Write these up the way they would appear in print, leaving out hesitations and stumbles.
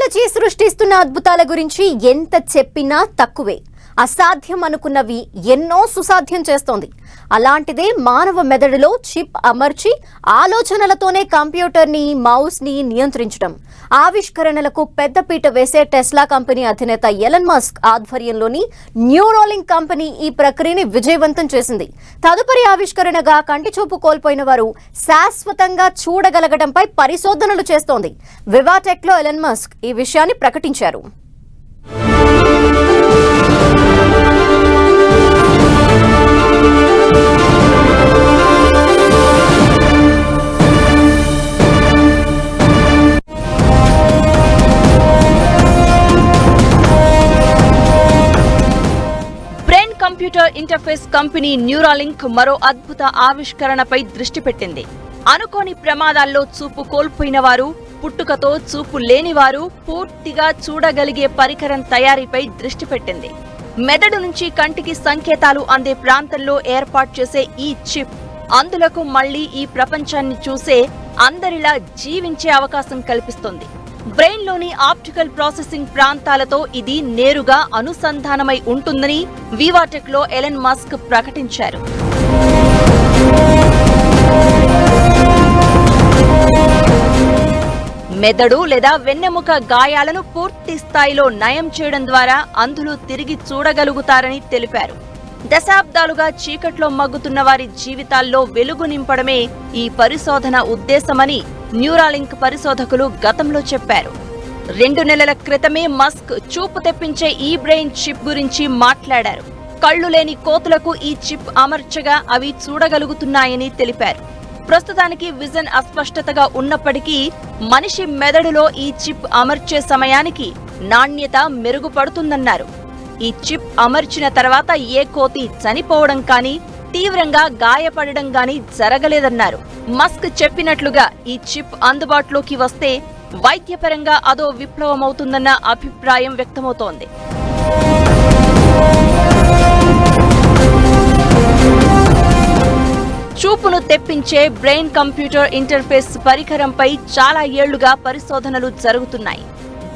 Technology సృష్టిస్తున్న అద్భుతాల గురించి ఎంత చెప్పినా తక్కువే. అసాధ్యం అనుకున్నవి ఎన్నో సుసాధ్యం చేస్తోంది. అలాంటిదే మానవ మెదడులో చిప్ అమర్చి ఆలోచనలతోనే కంప్యూటర్ని, మౌస్ని నియంత్రించడం. ఆవిష్కరణలకు పెద్దపీట వేసే టెస్లా కంపెనీ అధినేత ఎలన్ మస్క్ ఆధ్వర్యంలోని న్యూరాలింక్ కంపెనీ ఈ ప్రక్రియని విజయవంతం చేసింది. తదుపరి ఆవిష్కరణగా కంటి చూపు కోల్పోయిన వారు శాశ్వతంగా చూడగలగడంపై పరిశోధనలు చేస్తోంది. వివాటెక్లో ఎలన్ మస్క్ ఈ విషయాన్ని ప్రకటించారు. కంప్యూటర్ ఇంటర్ఫేస్ కంపెనీ న్యూరాలింక్ మరో అద్భుత ఆవిష్కరణపై దృష్టి పెట్టింది. అనుకోని ప్రమాదాల్లో చూపు కోల్పోయిన వారు, పుట్టుకతో చూపు లేనివారు పూర్తిగా చూడగలిగే పరికరం తయారీపై దృష్టి పెట్టింది. మెదడు నుంచి కంటికి సంకేతాలు అందే ప్రాంతంలో ఏర్పాటు చేసే ఈ చిప్ అందులకు మళ్లీ ఈ ప్రపంచాన్ని చూసే, అందరిలా జీవించే అవకాశం కల్పిస్తుంది. బ్రెయిన్ లోని ఆప్టికల్ ప్రాసెసింగ్ ప్రాంతాలతో ఇది నేరుగా అనుసంధానమై ఉంటుందని వివాటెక్ లో ఎలన్ మస్క్ ప్రకటించారు. మెదడు లేదా వెన్నెముక గాయాలను పూర్తి స్థాయిలో నయం చేయడం ద్వారా అంధులు తిరిగి చూడగలుగుతారని తెలిపారు. దశాబ్దాలుగా చీకట్లో మగ్గుతున్న వారి జీవితాల్లో వెలుగు నింపడమే ఈ పరిశోధన ఉద్దేశమని న్యూరాలింక్ పరిశోధకులు గతంలో చెప్పారు. 2 నెలల క్రితమే మస్క్ చూపు తెప్పించే ఈ బ్రెయిన్ చిప్ గురించి మాట్లాడారు. కళ్లు లేని కోతులకు ఈ చిప్ అమర్చగా అవి చూడగలుగుతున్నాయని తెలిపారు. ప్రస్తుతానికి విజన్ అస్పష్టతగా ఉన్నప్పటికీ మనిషి మెదడులో ఈ చిప్ అమర్చే సమయానికి నాణ్యత మెరుగుపడుతుందన్నారు. ఈ చిప్ అమర్చిన తర్వాత ఏ కోతి చనిపోవడం కానీ, తీవ్రంగా గాయపడడం గానీ జరగలేదన్నారు. మస్క్ చెప్పినట్లుగా ఈ చిప్ అందుబాటులోకి వస్తే వైద్యపరంగా అదో విప్లవమవుతుందన్న అభిప్రాయం వ్యక్తమవుతోంది. చూపును తెప్పించే బ్రెయిన్ కంప్యూటర్ ఇంటర్ఫేస్ పరికరంపై చాలా ఏళ్లుగా పరిశోధనలు జరుగుతున్నాయి.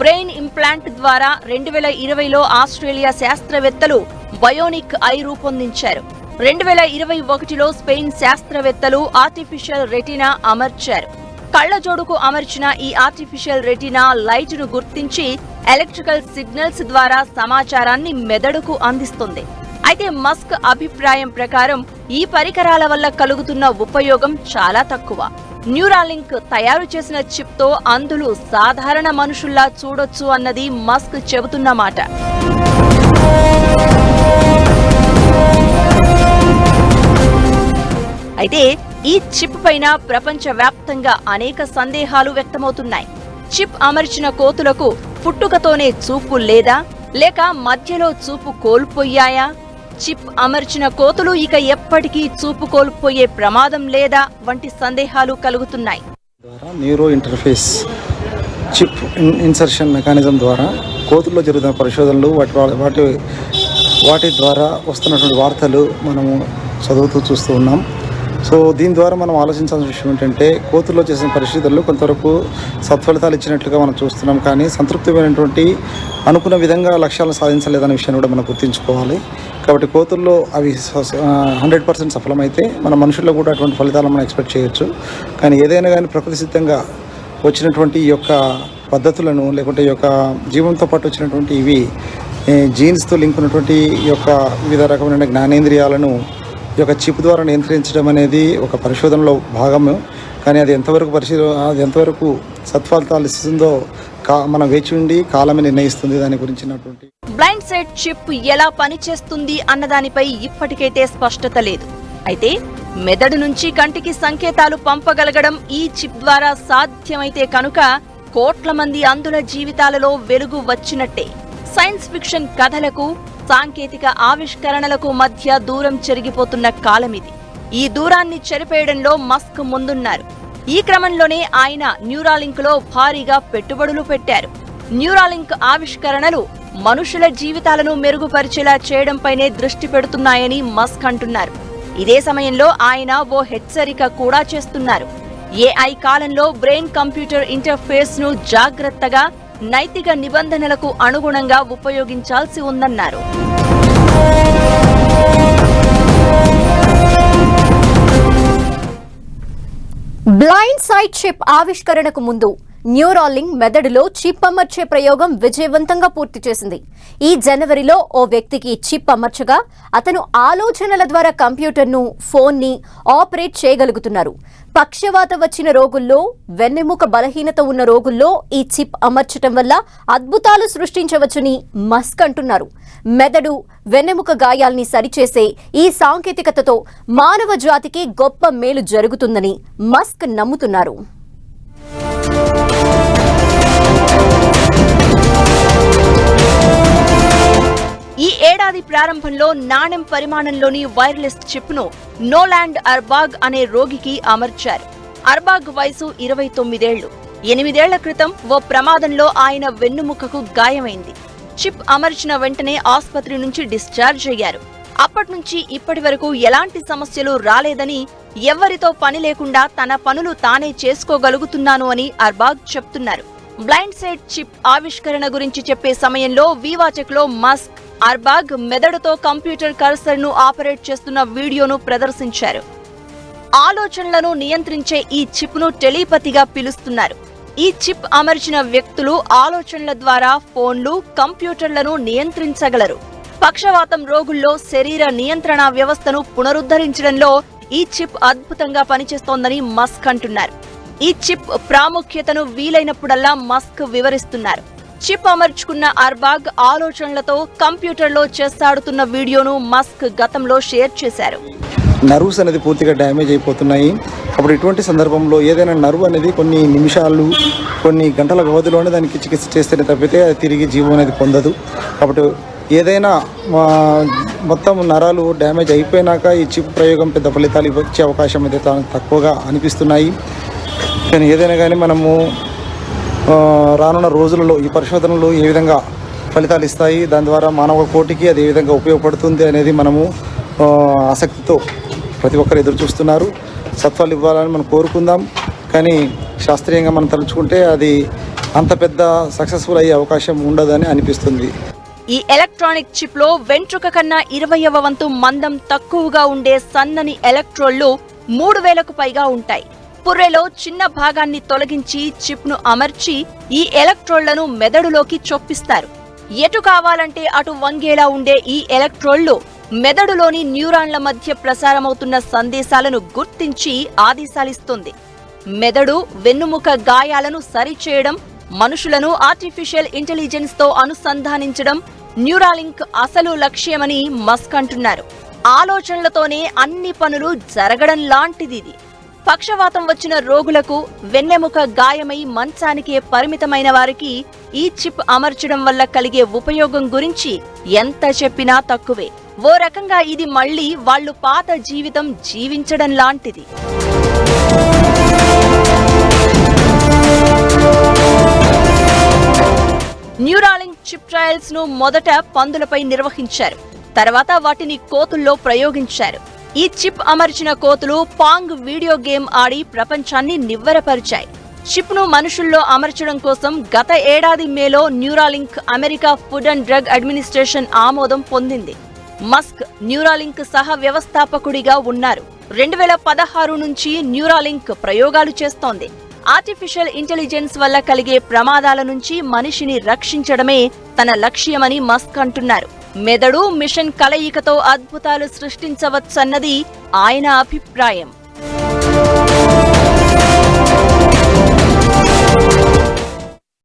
బ్రెయిన్ ఇంప్లాంట్ ద్వారా 2020లో ఆస్ట్రేలియా శాస్త్రవేత్తలు బయోనిక్ ఐ రూపొందించారు. 2021లో స్పెయిన్ శాస్త్రవేత్తలు ఆర్టిఫిషియల్ రెటీనా అమర్చారు. కళ్లజోడుకు అమర్చిన ఈ ఆర్టిఫిషియల్ రెటీనా లైట్ను గుర్తించి ఎలక్ట్రికల్ సిగ్నల్స్ ద్వారా సమాచారాన్ని మెదడుకు అందిస్తుంది. అయితే మస్క్ అభిప్రాయం ప్రకారం ఈ పరికరాల వల్ల కలుగుతున్న ఉపయోగం చాలా తక్కువ. న్యూరాలింక్ తయారు చేసిన చిప్ తో అంధులు సాధారణ మనుషుల్లా చూడొచ్చు అన్నది మస్క్ చెబుతున్న మాట. అయితే ఈ చిప్ పైన ప్రపంచవ్యాప్తంగా అనేక సందేహాలు వ్యక్తమవుతున్నాయి. చిప్ అమర్చిన కోతులకు పుట్టుకతోనే చూపు లేదా, లేక మధ్యలో చూపు కోల్పోయాయా? చిప్ అమర్చిన కోతులు ఇక ఎప్పటికీ చూపు కోల్పోయే ప్రమాదం లేదా వంటి సందేహాలు కలుగుతున్నాయి. Neuro interface chip insertion mechanism ద్వారా కోతుల్లో జరుగుతున్న పరిశోధనలు, వాటి ద్వారా వస్తున్నటువంటి వార్తలు మనము చదువుతూ చూస్తూ ఉన్నాం. సో దీని ద్వారా మనం ఆలోచించాల్సిన విషయం ఏంటంటే, కోతుల్లో చేసిన పరిశోధనలు కొంతవరకు సత్ఫలితాలు ఇచ్చినట్లుగా మనం చూస్తున్నాం. కానీ సంతృప్తిమైనటువంటి అనుకున్న విధంగా లక్ష్యాలను సాధించలేదనే విషయాన్ని కూడా మనం గుర్తుంచుకోవాలి. కాబట్టి కోతుల్లో అవి 100% సఫలమైతే మన మనుషుల్లో కూడా అటువంటి ఫలితాలను మనం ఎక్స్పెక్ట్ చేయొచ్చు. కానీ ఏదైనా కానీ ప్రకృతి సిద్ధంగా వచ్చినటువంటి ఈ యొక్క పద్ధతులను, లేకుంటే ఈ యొక్క జీవంతో పాటు వచ్చినటువంటి ఇవి జీన్స్తో లింక్ ఉన్నటువంటి ఈ యొక్క వివిధ రకమైన జ్ఞానేంద్రియాలను ఈ యొక్క చిప్ ద్వారా నియంత్రించడం అనేది ఒక పరిశోధనలో భాగము. కానీ అది ఎంతవరకు సత్ఫలితాలు ఇస్తుందో మనం వేచి ఉండి కాలమే నిర్ణయిస్తుంది. దాని గురించినటువంటి బ్లైండ్ సైడ్ చిప్ ఎలా పనిచేస్తుంది అన్నదానిపై ఇప్పటికైతే స్పష్టత లేదు. అయితే మెదడు నుంచి కంటికి సంకేతాలు పంపగలగడం ఈ చిప్ ద్వారా సాధ్యమైతే కనుక కోట్ల మంది అంధుల జీవితాలలో వెలుగు వచ్చినట్టే. సైన్స్ ఫిక్షన్ కథలకు, సాంకేతిక ఆవిష్కరణలకు మధ్య దూరం చెరిగిపోతున్న కాలమిది. ఈ దూరాన్ని చెరిపేయడంలో మస్క్ ముందున్నారు. ఈ క్రమంలోనే ఆయన న్యూరాలింక్ లో భారీగా పెట్టుబడులు పెట్టారు. న్యూరాలింక్ ఆవిష్కరణలు మనుషుల జీవితాలను మెరుగుపరిచేలా చేయడంపైనే దృష్టి పెడుతున్నాయని మస్క్ అంటున్నారు. ఇదే సమయంలో ఆయన ఓ హెచ్చరిక కూడా చేస్తున్నారు. ఏఐ కాలంలో బ్రెయిన్ కంప్యూటర్ ఇంటర్ఫేస్ ను జాగ్రత్తగా, నైతిక నిబంధనలకు అనుగుణంగా ఉపయోగించాల్సి ఉందన్నారు. బ్లైండ్ సైడ్ చిప్ ఆవిష్కరణకు ముందు న్యూరాలింక్ మెదడులో చిప్ అమర్చే ప్రయోగం విజయవంతంగా పూర్తి చేసింది. ఈ జనవరిలో ఓ వ్యక్తికి చిప్ అమర్చగా అతను ఆలోచనల ద్వారా కంప్యూటర్ను, ఫోన్ని ఆపరేట్ చేయగలుగుతున్నారు. పక్షవాత వచ్చిన రోగుల్లో, వెన్నెముక బలహీనత ఉన్న రోగుల్లో ఈ చిప్ అమర్చటం వల్ల అద్భుతాలు సృష్టించవచ్చని మస్క్ అంటున్నారు. మెదడు, వెన్నెముక గాయాల్ని సరిచేసే ఈ సాంకేతికతతో మానవ జాతికి గొప్ప మేలు జరుగుతుందని మస్క్ నమ్ముతున్నారు. ఈ ఏడాది ప్రారంభంలో నాణెం పరిమాణంలోని వైర్లెస్ చిప్ ను నోలాండ్ అర్బాగ్ అనే రోగికి అమర్చారు. అర్బాగ్ వయసు 29 ఏళ్లు. 8 ఏళ్ల క్రితం ఓ ప్రమాదంలో ఆయన వెన్నుముకకు గాయమైంది. చిప్ అమర్చిన వెంటనే ఆసుపత్రి నుంచి డిశ్చార్జ్ అయ్యారు. అప్పట్నుంచి ఇప్పటి వరకు ఎలాంటి సమస్యలు రాలేదని, ఎవ్వరితో పని లేకుండా తన పనులు తానే చేసుకోగలుగుతున్నాను అని అర్బాగ్ చెప్తున్నారు. బ్లైండ్ సైడ్ చిప్ ఆవిష్కరణ గురించి చెప్పే సమయంలో వివాచెక్లో మస్క్ అర్బాగ్ మెదడుతో కంప్యూటర్ కర్సర్ను ఆపరేట్ చేస్తున్న వీడియోను ప్రదర్శించారు. ఆలోచనలను నియంత్రించే ఈ చిప్ను టెలిపతిగా పిలుస్తున్నారు. ఈ చిప్ అమర్చిన వ్యక్తులు ఆలోచనల ద్వారా ఫోన్లు, కంప్యూటర్లను నియంత్రించగలరు. పక్షవాతం రోగుల్లో శరీర నియంత్రణ వ్యవస్థను పునరుద్ధరించడంలో ఈ చిప్ అద్భుతంగా పనిచేస్తోందని మస్క్ అంటున్నారు. ఈ చిప్ ప్రాముఖ్యతను వీలైనప్పుడల్లా మస్క్ వివరిస్తున్నారు. చిప్ అమర్చుకున్న అర్బాగ్ ఆలోచనలతో కంప్యూటర్లో చేస్తాడుతున్న వీడియోను మస్క్ గతంలో షేర్ చేశారు. నర్వ్స్ అనేది పూర్తిగా డ్యామేజ్ అయిపోతున్నాయి. అప్పుడు ఇటువంటి సందర్భంలో ఏదైనా నర్వ్ అనేది కొన్ని నిమిషాలు, కొన్ని గంటల వ్యవధిలోనే దానికి చికిత్స చేస్తేనే తప్పితే అది తిరిగి జీవం అనేది పొందదు. కాబట్టి ఏదైనా మొత్తం నరాలు డ్యామేజ్ అయిపోయినాక ఈ చిప్ ప్రయోగం పెద్ద ఫలితాలు ఇచ్చే అవకాశం అయితే తక్కువగా అనిపిస్తున్నాయి. కానీ ఏదైనా కానీ మనము రానున్న రోజులలో ఈ పరిశోధనలు ఏ విధంగా ఫలితాలు ఇస్తాయి, దాని ద్వారా మానవ కోటికి అది ఏ విధంగా ఉపయోగపడుతుంది అనేది మనము ఆసక్తితో ప్రతి ఒక్కరు ఎదురు చూస్తున్నారు. సత్ఫలు ఇవ్వాలని మనం కోరుకుందాం. కానీ శాస్త్రీయంగా మనం తలుచుకుంటే అది అంత పెద్ద సక్సెస్ఫుల్ అయ్యే అవకాశం ఉండదని అనిపిస్తుంది. ఈ ఎలక్ట్రానిక్ చిప్ లో వెంట్రుక కన్నా 20వ వంతు మందం తక్కువగా ఉండే సన్నని ఎలక్ట్రోడ్లు 3000కు పైగా ఉంటాయి. పుర్రెలో చిన్న భాగాన్ని తొలగించి చిప్ ను అమర్చి ఈ ఎలక్ట్రోడ్లను మెదడులోకి చొప్పిస్తారు. ఎటు కావాలంటే అటు వంగేలా ఉండే ఈ ఎలక్ట్రోడ్లు మెదడులోని న్యూరాన్ల మధ్య ప్రసారమవుతున్న సందేశాలను గుర్తించి ఆదేశాలిస్తుంది. మెదడు, వెన్నుముక గాయాలను సరిచేయడం, మనుషులను ఆర్టిఫిషియల్ ఇంటెలిజెన్స్ తో అనుసంధానించడం న్యూరాలింక్ అసలు లక్ష్యమని మస్క్ అంటున్నారు. ఆలోచనలతోనే అన్ని పనులు జరగడం లాంటిది. పక్షవాతం వచ్చిన రోగులకు, వెన్నెముక గాయమై మంచానికే పరిమితమైన వారికి ఈ చిప్ అమర్చడం వల్ల కలిగే ఉపయోగం గురించి ఎంత చెప్పినా తక్కువే. ఓ రకంగా ఇది మళ్లీ వాళ్లు పాత జీవితం జీవించడం లాంటిది. న్యూరాలింక్ చిప్ ట్రయల్స్ ను మొదట పందులపై నిర్వహించారు. తర్వాత వాటిని కోతుల్లో ప్రయోగించారు. ఈ చిప్ అమర్చిన కోతులు పాంగ్ వీడియో గేమ్ ఆడి ప్రపంచాన్ని నివ్వెరపరిచాయి. చిప్ ను మనుషుల్లో అమర్చడం కోసం గత ఏడాది మేలో Neuralink America food and drug administration ఆమోదం పొందింది. మస్క్ న్యూరాలింక్ సహ వ్యవస్థాపకుడిగా ఉన్నారు. 2016 నుంచి న్యూరాలింక్ ప్రయోగాలు చేస్తోంది. ఆర్టిఫిషియల్ ఇంటెలిజెన్స్ వల్ల కలిగే ప్రమాదాల నుంచి మనిషిని రక్షించడమే తన లక్ష్యమని మస్క్ అంటున్నారు. మెదడు, మిషన్ కలయికతో అద్భుతాలు సృష్టించవచ్చన్నది ఆయన అభిప్రాయం.